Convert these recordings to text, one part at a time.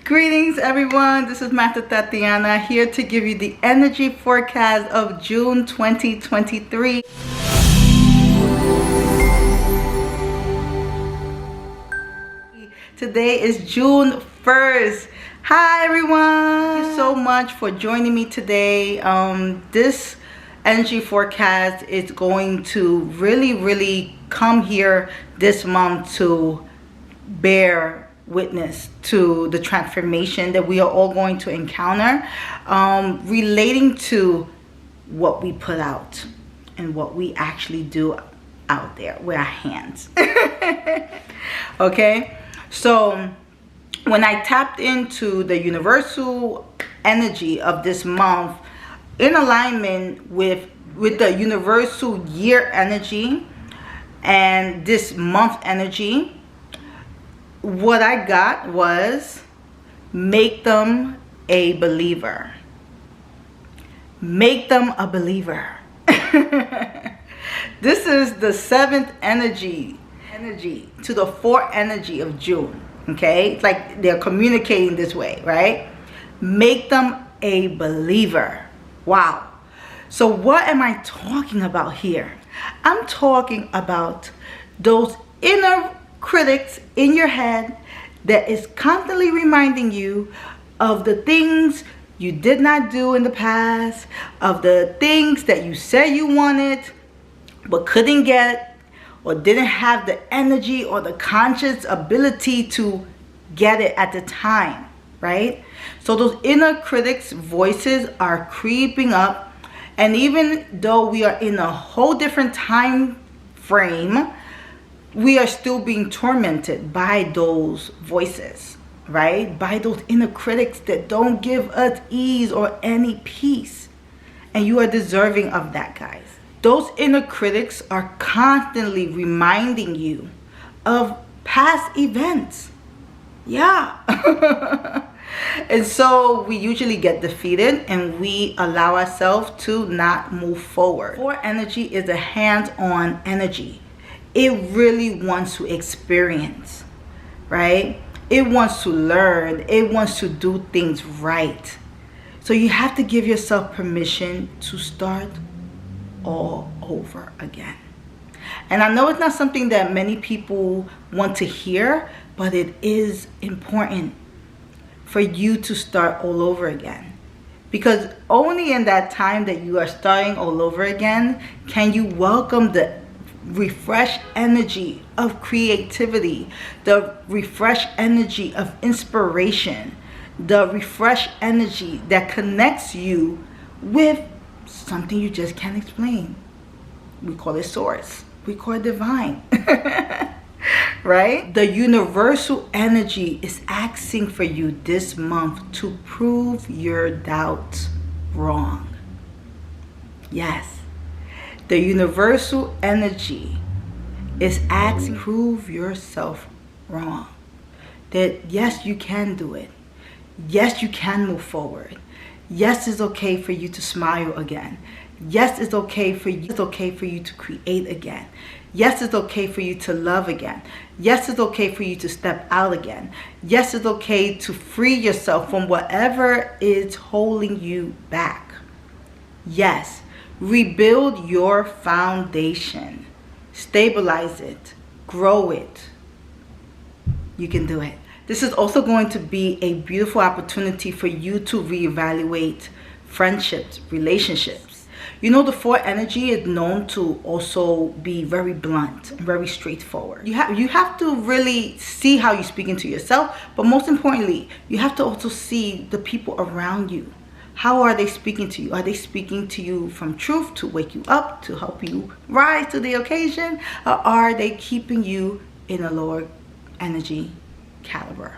Greetings everyone, this is Master Tatiana here to give you the energy forecast of June 2023. Today is June 1st. Hi everyone, thank you so much for joining me today. This energy forecast is going to really come here this month to bear witness to the transformation that we are all going to encounter, relating to what we put out and what we actually do out there with our hands. Okay, so when I tapped into the universal energy of this month in alignment with the universal year energy and this month energy, what I got was make them a believer. Make them a believer. This is the seventh energy to the fourth energy of June. Okay, it's like they're communicating this way, right? Make them a believer. Wow. So what am I talking about here? I'm talking about those inner critics in your head that is constantly reminding you of the things you did not do in the past, of the things that you said you wanted but couldn't get, or didn't have the energy or the conscious ability to get it at the time, right? So those inner critics voices are creeping up, and even though we are in a whole different time frame, we are still being tormented by those voices, right? By those inner critics that don't give us ease or any peace. And you are deserving of that, guys. Those inner critics are constantly reminding you of past events. Yeah. And so we usually get defeated and we allow ourselves to not move forward. Four energy is a hands-on energy. It really wants to experience, right? It wants to learn. It wants to do things right. So you have to give yourself permission to start all over again. And I know it's not something that many people want to hear, but it is important for you to start all over again. Because only in that time that you are starting all over again can you welcome the refresh energy of creativity, the refresh energy of inspiration, the refresh energy that connects you with something you just can't explain. We call it source. We call it divine. Right? The universal energy is asking for you this month to prove your doubts wrong. Yes. The universal energy is asking to prove yourself wrong. That yes, you can do it. Yes, you can move forward. Yes, it's okay for you to smile again. Yes, it's okay for you. It's okay for you to create again. Yes, it's okay for you to love again. Yes, it's okay for you to step out again. Yes, it's okay to free yourself from whatever is holding you back. Yes. Rebuild your foundation. Stabilize it. Grow it. You can do it. This is also going to be a beautiful opportunity for you to reevaluate friendships, relationships. You know, the fourth energy is known to also be very blunt, very straightforward. You have to really see how you're speaking to yourself, but most importantly, you have to also see the people around you. How are they speaking to you? Are they speaking to you from truth, to wake you up, to help you rise to the occasion? Or are they keeping you in a lower energy caliber?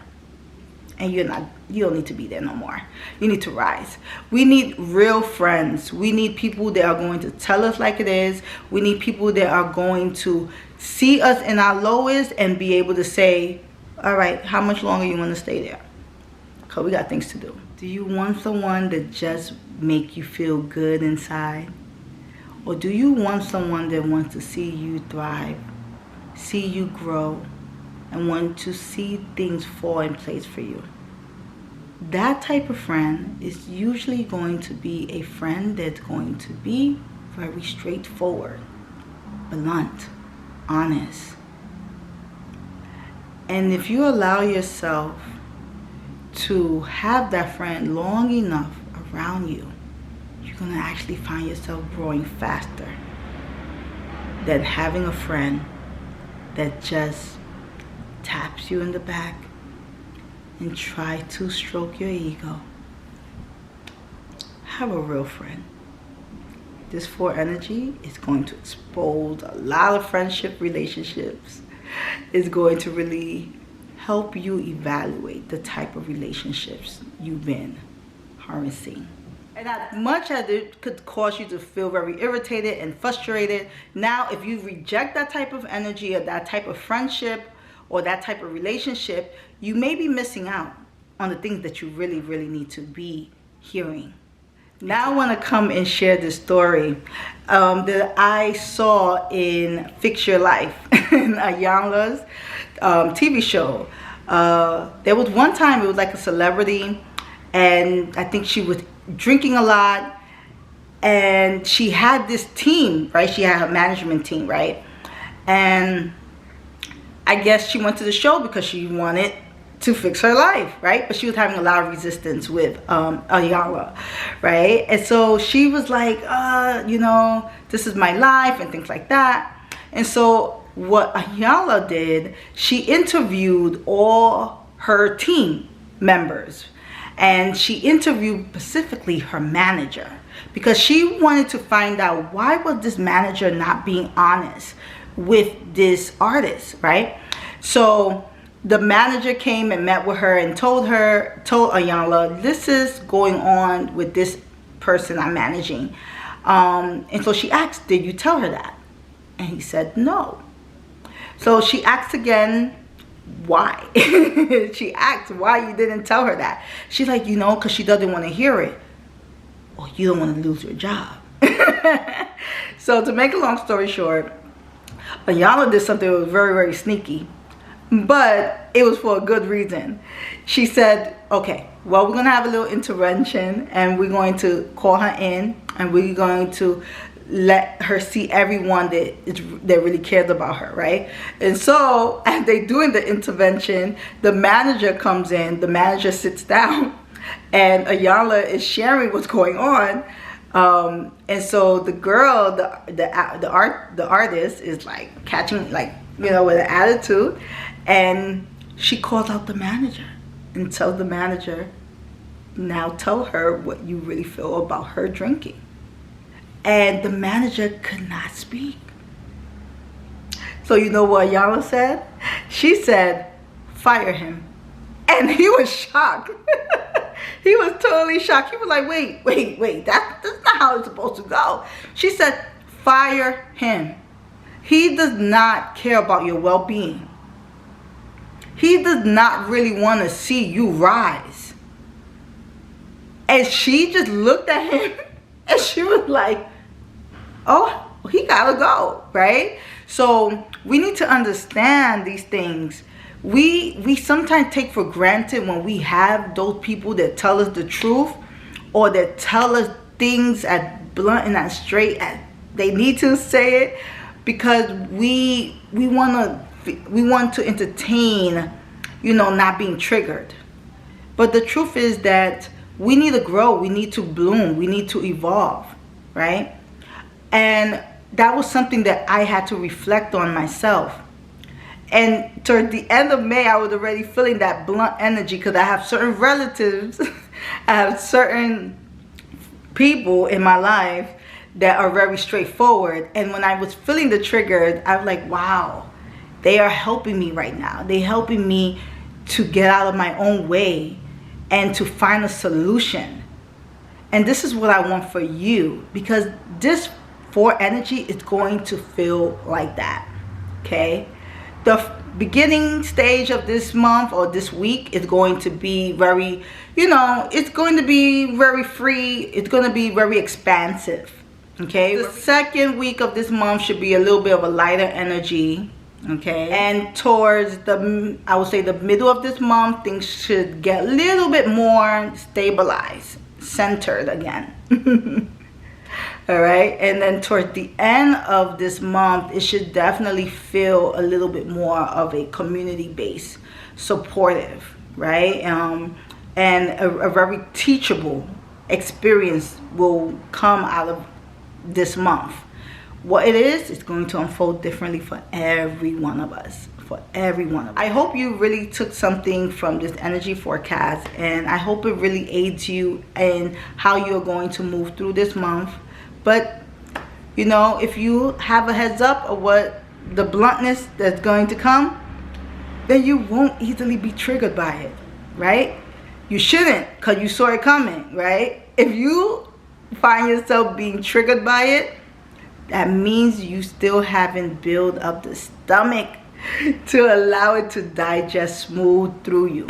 And you don't need to be there no more. You need to rise. We need real friends. We need people that are going to tell us like it is. We need people that are going to see us in our lowest and be able to say, all right, how much longer you want to stay there? Because we got things to do. Do you want someone that just make you feel good inside? Or do you want someone that wants to see you thrive, see you grow, and want to see things fall in place for you? that type of friend is usually going to be a friend that's going to be very straightforward, blunt, honest. And if you allow yourself to have that friend long enough around you, you're going to actually find yourself growing faster than having a friend that just taps you in the back and try to stroke your ego. Have a real friend. This 4 energy is going to expose a lot of friendship relationships. It's going to really help you evaluate the type of relationships you've been harnessing. And as much as it could cause you to feel very irritated and frustrated, now if you reject that type of energy or that type of friendship or that type of relationship, you may be missing out on the things that you really, really need to be hearing. Now I want to come and share this story that I saw in Fix Your Life, in Ayanla's TV show. There was one time, it was like a celebrity, and I think she was drinking a lot, and she had this team, right? She had a management team, right? And I guess she went to the show because she wanted to fix her life, right? But she was having a lot of resistance with Ayanla, right? And so she was like, you know, this is my life and things like that. And so what Ayanla did, she interviewed all her team members, and she interviewed specifically her manager, because she wanted to find out why was this manager not being honest with this artist, right? So the manager came and met with her and told Ayanla, this is going on with this person I'm managing. And so she asked, did you tell her that? And he said no. So she asked again, why? She asked why you didn't tell her that. She's like, you know, because she doesn't want to hear it. Or you don't want to lose your job. So to make a long story short, Ayanla did something that was very, very sneaky. But it was for a good reason. She said, okay, well, we're going to have a little intervention, and we're going to call her in, and we're going to let her see everyone that really cares about her, right? And so as they're doing the intervention, the manager comes in, the manager sits down, and Ayanla is sharing what's going on. And so the girl, the artist is like catching, like, you know, with an attitude. And she calls out the manager and tells the manager, now tell her what you really feel about her drinking. And the manager could not speak. So you know what Ayanla said? She said, fire him. And he was shocked. He was totally shocked. He was like, wait, that's not how it's supposed to go. She said, fire him. He does not care about your well-being. He does not really want to see you rise. And she just looked at him and she was like, oh, he gotta go, right? So we need to understand these things. We sometimes take for granted when we have those people that tell us the truth, or that tell us things as blunt and as straight as they need to say it, because we want to entertain, you know, not being triggered. But the truth is that we need to grow, we need to bloom, we need to evolve, right? And that was something that I had to reflect on myself. And toward the end of May, I was already feeling that blunt energy, because I have certain relatives, I have certain people in my life that are very straightforward. And when I was feeling the trigger, I was like, wow, they are helping me right now. They're helping me to get out of my own way and to find a solution. And this is what I want for you, because this 4 energy is going to feel like that, okay? The beginning stage of this month or this week is going to be very, you know, it's going to be very free. It's going to be very expansive, okay? The second week of this month should be a little bit of a lighter energy, Okay, and towards the, I would say, the middle of this month, things should get a little bit more stabilized, centered again. All right, and then towards the end of this month, it should definitely feel a little bit more of a community based, supportive, right? And a very teachable experience will come out of this month. What it is going to unfold differently for every one of us. For every one of us. I hope you really took something from this energy forecast, and I hope it really aids you in how you're going to move through this month. But you know, if you have a heads up of what the bluntness that's going to come, then you won't easily be triggered by it, right? You shouldn't, because you saw it coming, right? If you find yourself being triggered by it, that means you still haven't built up the stomach to allow it to digest smooth through you.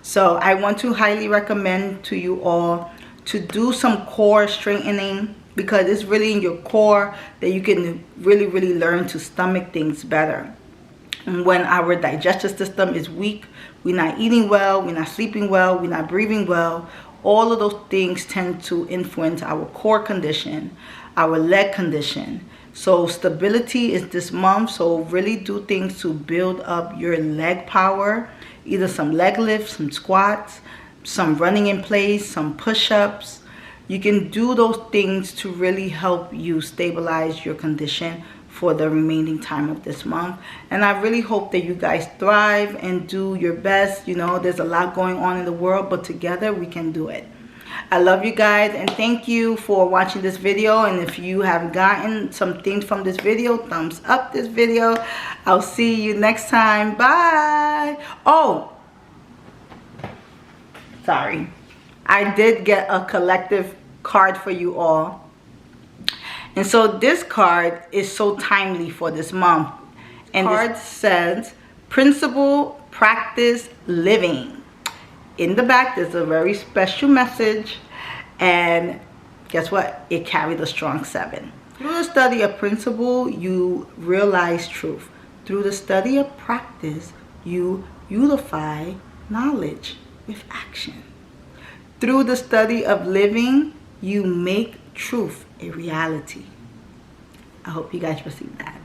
So I want to highly recommend to you all to do some core strengthening, because it's really in your core that you can really learn to stomach things better. And when our digestive system is weak, we're not eating well, we're not sleeping well, we're not breathing well, all of those things tend to influence our core condition, our leg condition. So stability is this month, so really do things to build up your leg power, either some leg lifts, some squats, some running in place, some push-ups. You can do those things to really help you stabilize your condition for the remaining time of this month. And I really hope that you guys thrive and do your best. You know, there's a lot going on in the world, but together we can do it. I love you guys, and thank you for watching this video. And if you have gotten some things from this video, thumbs up this video. I'll see you next time. Bye. Oh, sorry, I did get a collective card for you all. And so this card is so timely for this month. And the card says, Principle, Practice, Living. In the back, there's a very special message. And guess what? It carried a strong 7. Through the study of principle, you realize truth. Through the study of practice, you unify knowledge with action. Through the study of living, you make truth a reality. I hope you guys receive that.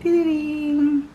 Ding.